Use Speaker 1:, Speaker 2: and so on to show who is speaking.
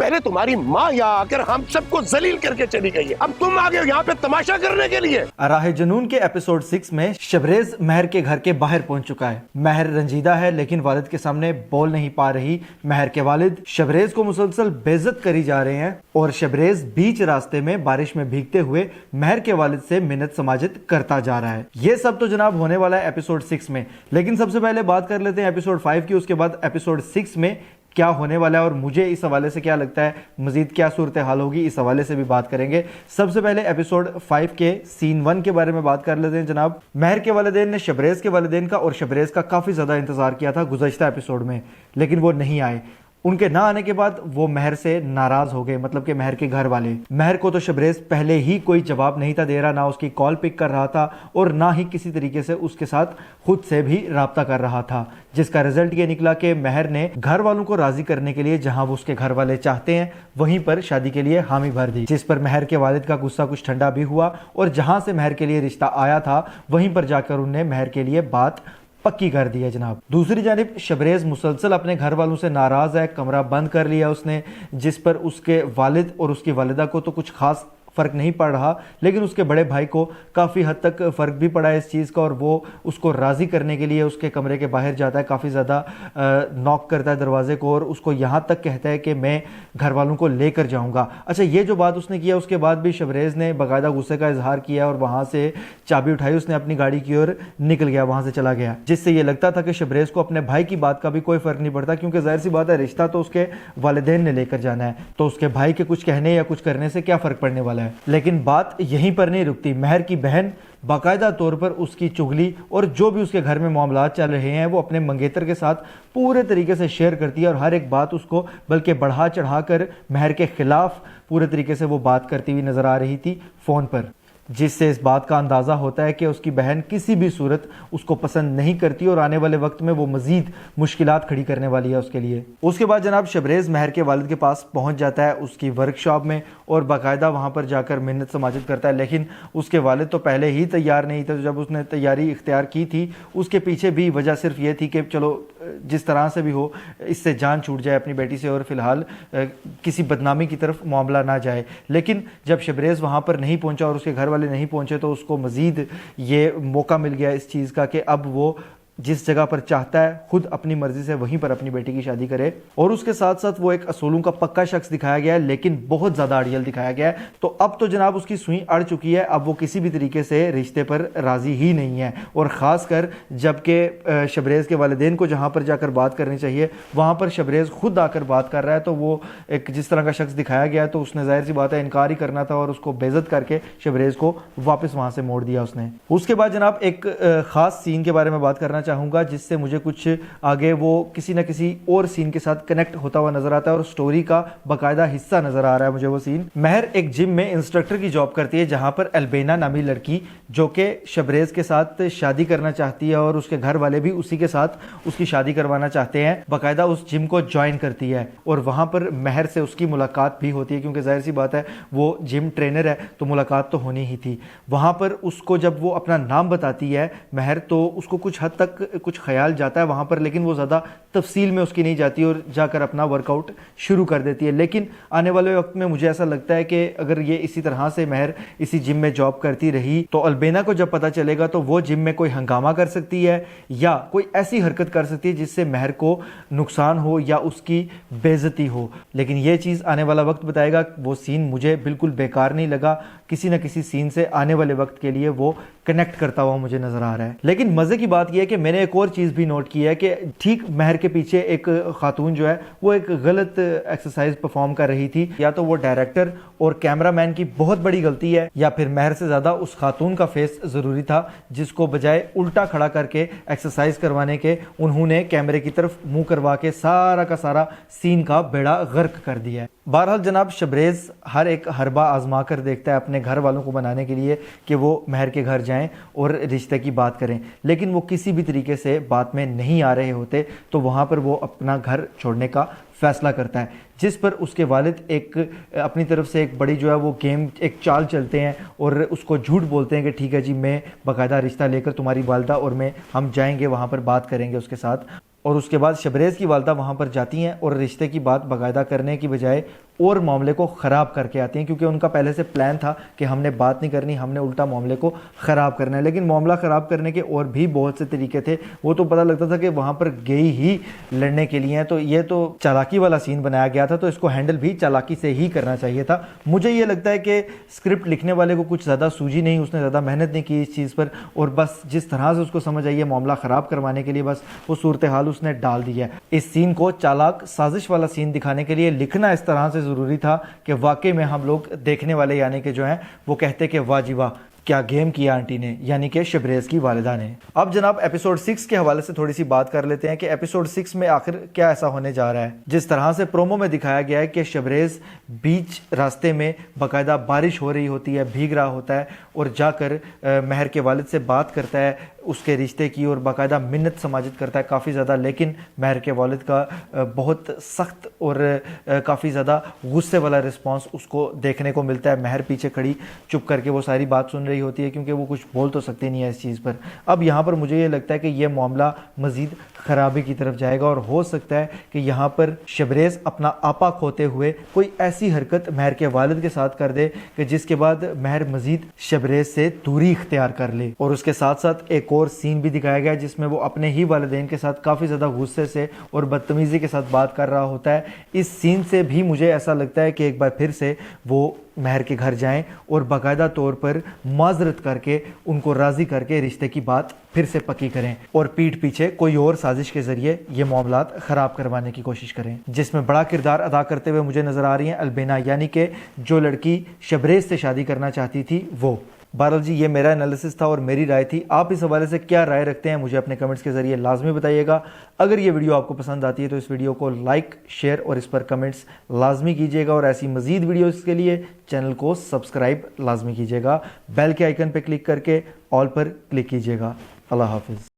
Speaker 1: پہلے تمہاری ماں یہاں آ کر ہم سب کو ذلیل کر کے چلی گئی ہے، اب تم آ گئے یہاں پہ تماشا کرنے کے لیے۔
Speaker 2: راہ جنون کے ایپیسوڈ 6 میں شبریز مہر کے گھر کے باہر پہنچ چکا ہے۔ مہر رنجیدہ ہے لیکن والد کے سامنے بول نہیں پا رہی۔ مہر کے والد شبریز کو مسلسل بے عزت کری جا رہے ہیں اور شبریز بیچ راستے میں بارش میں بھیگتے ہوئے مہر کے والد سے منت سماجت کرتا جا رہا ہے۔ یہ سب تو جناب ہونے والا ہے ایپیسوڈ 6 میں، لیکن سب سے پہلے بات کر لیتے ہیں ایپیسوڈ 5 کی، اس کے بعد ایپیسوڈ 6 میں کیا ہونے والا ہے اور مجھے اس حوالے سے کیا لگتا ہے مزید کیا صورتحال ہوگی، اس حوالے سے بھی بات کریں گے۔ سب سے پہلے ایپیسوڈ 5 کے سین 1 کے بارے میں بات کر لیتے ہیں جناب۔ مہر کے والدین نے شبریز کے والدین کا اور شبریز کا کافی زیادہ انتظار کیا تھا گزشتہ ایپیسوڈ میں، لیکن وہ نہیں آئے۔ ان کے نہ آنے کے بعد وہ مہر سے ناراض ہو گئے، مطلب کہ مہر کے گھر والے۔ مہر کو تو شبریز پہلے ہی کوئی جواب نہیں تھا دے رہا، نہ اس کی کال پک کر رہا تھا اور نہ ہی کسی طریقے سے اس کے ساتھ خود سے بھی رابطہ کر رہا تھا، جس کا رزلٹ یہ نکلا کہ مہر نے گھر والوں کو راضی کرنے کے لیے جہاں وہ اس کے گھر والے چاہتے ہیں وہیں پر شادی کے لیے حامی بھر دی، جس پر مہر کے والد کا غصہ کچھ ٹھنڈا بھی ہوا اور جہاں سے مہر کے لیے رشتہ آیا تھا وہیں پر جا کر انہوں نے مہر کے لیے بات پکی کر دی ہے جناب۔ دوسری جانب شبریز مسلسل اپنے گھر والوں سے ناراض ہے، کمرہ بند کر لیا اس نے، جس پر اس کے والد اور اس کی والدہ کو تو کچھ خاص فرق نہیں پڑ رہا، لیکن اس کے بڑے بھائی کو کافی حد تک فرق بھی پڑا ہے اس چیز کا، اور وہ اس کو راضی کرنے کے لیے اس کے کمرے کے باہر جاتا ہے، کافی زیادہ نوک کرتا ہے دروازے کو اور اس کو یہاں تک کہتا ہے کہ میں گھر والوں کو لے کر جاؤں گا۔ اچھا، یہ جو بات اس نے کیا اس کے بعد بھی شبریز نے باقاعدہ غصے کا اظہار کیا اور وہاں سے چابی اٹھائی اس نے اپنی گاڑی کی اور نکل گیا، وہاں سے چلا گیا، جس سے یہ لگتا تھا کہ شبریز کو اپنے بھائی کی بات کا بھی کوئی فرق نہیں پڑتا، کیونکہ ظاہر سی بات ہے رشتہ تو اس کے والدین نے لے کر جانا ہے، تو اس کے بھائی کے کچھ کہنے یا کچھ کرنے سے کیا فرق پڑنے والا ہے۔ لیکن بات یہیں پر نہیں رکتی، مہر کی بہن باقاعدہ طور پر اس کی چغلی اور جو بھی اس کے گھر میں معاملات چل رہے ہیں وہ اپنے منگیتر کے ساتھ پورے طریقے سے شیئر کرتی ہے اور ہر ایک بات اس کو بلکہ بڑھا چڑھا کر مہر کے خلاف پورے طریقے سے وہ بات کرتی ہوئی نظر آ رہی تھی فون پر، جس سے اس بات کا اندازہ ہوتا ہے کہ اس کی بہن کسی بھی صورت اس کو پسند نہیں کرتی اور آنے والے وقت میں وہ مزید مشکلات کھڑی کرنے والی ہے اس کے لیے۔ اس کے بعد جناب شبریز مہر کے والد کے پاس پہنچ جاتا ہے اس کی ورک شاپ میں اور باقاعدہ وہاں پر جا کر منت سماجت کرتا ہے، لیکن اس کے والد تو پہلے ہی تیار نہیں تھے۔ جب اس نے تیاری اختیار کی تھی اس کے پیچھے بھی وجہ صرف یہ تھی کہ چلو جس طرح سے بھی ہو اس سے جان چھوٹ جائے اپنی بیٹی سے اور فی الحال کسی بدنامی کی طرف معاملہ نہ جائے۔ لیکن جب شبریز وہاں پر نہیں پہنچا اور اس کے گھر والے نہیں پہنچے تو اس کو مزید یہ موقع مل گیا اس چیز کا کہ اب وہ جس جگہ پر چاہتا ہے خود اپنی مرضی سے وہیں پر اپنی بیٹی کی شادی کرے، اور اس کے ساتھ ساتھ وہ ایک اصولوں کا پکا شخص دکھایا گیا ہے لیکن بہت زیادہ اڑیل دکھایا گیا ہے۔ تو اب تو جناب اس کی سوئی اڑ چکی ہے، اب وہ کسی بھی طریقے سے رشتے پر راضی ہی نہیں ہے، اور خاص کر جب کہ شبریز کے والدین کو جہاں پر جا کر بات کرنی چاہیے وہاں پر شبریز خود آ کر بات کر رہا ہے، تو وہ ایک جس طرح کا شخص دکھایا گیا ہے تو اس نے ظاہر سی بات ہے انکار ہی کرنا تھا اور اس کو بے عزت کر کے شبریز کو واپس وہاں سے موڑ دیا اس نے۔ اس کے بعد جناب ایک خاص سین کے بارے میں بات کرنا چاہوں گا جس سے مجھے کچھ آگے وہ کسی نہ کسی اور سین کے ساتھ کنیکٹ ہوتا ہوا نظر آتا ہے اور سٹوری کا باقاعدہ حصہ نظر آ رہا ہے مجھے وہ سین۔ مہر ایک جم میں انسٹرکٹر کی جاب کرتی ہے جہاں پر البینا نامی لڑکی جو کہ شبریز کے ساتھ شادی کرنا چاہتی ہے اور اس کے گھر والے بھی اسی کے ساتھ اس کی شادی کروانا چاہتے ہیں، باقاعدہ اس جم کو جوائن کرتی ہے اور وہاں پر مہر سے اس کی ملاقات بھی ہوتی ہے، کیونکہ ظاہر سی بات ہے وہ جم ٹرینر ہے تو ملاقات تو ہونی ہی تھی۔ وہاں پر اس کو جب وہ اپنا نام بتاتی ہے مہر تو اس کو کچھ حد تک کچھ خیال جاتا ہے وہاں پر، لیکن وہ زیادہ تفصیل میں اس کی نہیں جاتی اور جا کر اپنا ورک آؤٹ شروع کر دیتی ہے۔ لیکن آنے والے وقت میں مجھے ایسا لگتا ہے کہ اگر یہ اسی طرح سے مہر اسی جم میں جاب کرتی رہی تو البینا کو جب پتہ چلے گا تو وہ جم میں کوئی ہنگامہ کر سکتی ہے یا کوئی ایسی حرکت کر سکتی ہے جس سے مہر کو نقصان ہو یا اس کی بے عزتی ہو، لیکن یہ چیز آنے والا وقت بتائے گا۔ وہ سین مجھے بالکل بیکار نہیں لگا، کسی نہ کسی سین سے آنے والے وقت کے لیے وہ کنیکٹ کرتا ہوا مجھے نظر آ رہا ہے۔ لیکن مزے کی بات یہ ہے کہ میں نے ایک اور چیز بھی نوٹ کی ہے کہ ٹھیک مہر کے پیچھے ایک خاتون جو ہے وہ ایک غلط ایکسرسائز پرفارم کر رہی تھی، یا تو وہ ڈائریکٹر اور کیمرہ مین کی بہت بڑی غلطی ہے یا پھر مہر سے زیادہ اس خاتون کا فیس ضروری تھا جس کو بجائے الٹا کھڑا کر کے ایکسرسائز کروانے کے انہوں نے کیمرے کی طرف منہ کروا کے سارا کا سارا سین کا بیڑا غرق کر دیا ہے۔ بہرحال جناب شبریز ہر ایک حربہ آزما کر دیکھتا ہے اپنے گھر والوں کو بنانے کے لیے کہ وہ مہر کے گھر جائیں اور رشتے کی بات کریں، لیکن وہ کسی بھی طریقے سے بات میں نہیں آ رہے ہوتے، تو وہاں پر وہ اپنا گھر چھوڑنے کا فیصلہ کرتا ہے، جس پر اس کے والد ایک اپنی طرف سے ایک بڑی جو ہے وہ گیم ایک چال چلتے ہیں اور اس کو جھوٹ بولتے ہیں کہ ٹھیک ہے جی میں باقاعدہ رشتہ لے کر تمہاری والدہ اور میں ہم جائیں گے وہاں پر بات کریں گے اس کے ساتھ، اور اس کے بعد شبریز کی والدہ وہاں پر جاتی ہیں اور رشتے کی بات باقاعدہ کرنے کی بجائے اور معاملے کو خراب کر کے آتی ہیں، کیونکہ ان کا پہلے سے پلان تھا کہ ہم نے بات نہیں کرنی، ہم نے الٹا معاملے کو خراب کرنا ہے۔ لیکن معاملہ خراب کرنے کے اور بھی بہت سے طریقے تھے، وہ تو پتہ لگتا تھا کہ وہاں پر گئی ہی لڑنے کے لیے ہیں، تو یہ تو چالاکی والا سین بنایا گیا تھا، تو اس کو ہینڈل بھی چالاکی سے ہی کرنا چاہیے تھا۔ مجھے یہ لگتا ہے کہ اسکرپٹ لکھنے والے کو کچھ زیادہ سوجی نہیں، اس نے زیادہ محنت نہیں کی اس چیز پر، اور بس جس طرح سے اس کو سمجھ آئی ہے معاملہ خراب کروانے کے لیے بس وہ صورتحال اس نے ڈال دی ہے۔ اس سین کو چالاک سازش والا سین دکھانے کے لیے لکھنا اس طرح سے ضروری تھا کہ واقعی میں ہم لوگ دیکھنے والے یعنی کہ جو ہیں وہ کہتے کہ واہ جی واہ کیا گیم کیا آنٹی نے، یعنی کہ شبریز کی والدہ نے۔ اب جناب ایپیسوڈ 6 کے حوالے سے تھوڑی سی بات کر لیتے ہیں کہ ایپیسوڈ 6 میں آخر کیا ایسا ہونے جا رہا ہے۔ جس طرح سے پرومو میں دکھایا گیا ہے کہ شبریز بیچ راستے میں باقاعدہ بارش ہو رہی ہوتی ہے، بھیگ رہا ہوتا ہے اور جا کر مہر کے والد سے بات کرتا ہے اس کے رشتے کی اور باقاعدہ منت سماجت کرتا ہے کافی زیادہ، لیکن مہر کے والد کا بہت سخت اور کافی زیادہ غصے والا رسپانس اس کو دیکھنے کو ملتا ہے۔ مہر پیچھے کھڑی چپ کر کے وہ ساری بات سن رہی ہوتی ہے کیونکہ وہ کچھ بول تو سکتی نہیں ہے اس چیز پر۔ اب یہاں پر مجھے یہ لگتا ہے کہ یہ معاملہ مزید خرابی کی طرف جائے گا اور ہو سکتا ہے کہ یہاں پر شبریز اپنا آپا کھوتے ہوئے کوئی ایسی حرکت مہر کے والد کے ساتھ کر دے کہ جس کے بعد مہر مزید شبریز سے دوری اختیار کر لے۔ اور اس کے ساتھ ساتھ ایک اور سین بھی دکھایا گیا جس میں وہ اپنے ہی والدین کے ساتھ کافی زیادہ غصے سے اور بدتمیزی کے ساتھ بات کر رہا ہوتا ہے۔ اس سین سے بھی مجھے ایسا لگتا ہے کہ ایک بار پھر سے وہ مہر کے گھر جائیں اور باقاعدہ طور پر معذرت کر کے ان کو راضی کر کے رشتے کی بات پھر سے پکی کریں اور پیٹھ پیچھے کوئی اور سازش کے ذریعے یہ معاملات خراب کروانے کی کوشش کریں، جس میں بڑا کردار ادا کرتے ہوئے مجھے نظر آ رہی ہیں البینا، یعنی کہ جو لڑکی شبریز سے شادی کرنا چاہتی تھی وہ۔ بہرحال جی یہ میرا انالیسس تھا اور میری رائے تھی، آپ اس حوالے سے کیا رائے رکھتے ہیں مجھے اپنے کمنٹس کے ذریعے لازمی بتائیے گا۔ اگر یہ ویڈیو آپ کو پسند آتی ہے تو اس ویڈیو کو لائک، شیئر اور اس پر کمنٹس لازمی کیجیے گا، اور ایسی مزید ویڈیوز کے لیے چینل کو سبسکرائب لازمی کیجیے گا، بیل کے آئیکن پہ کلک کر کے آل پر کلک کیجیے گا۔ اللہ حافظ۔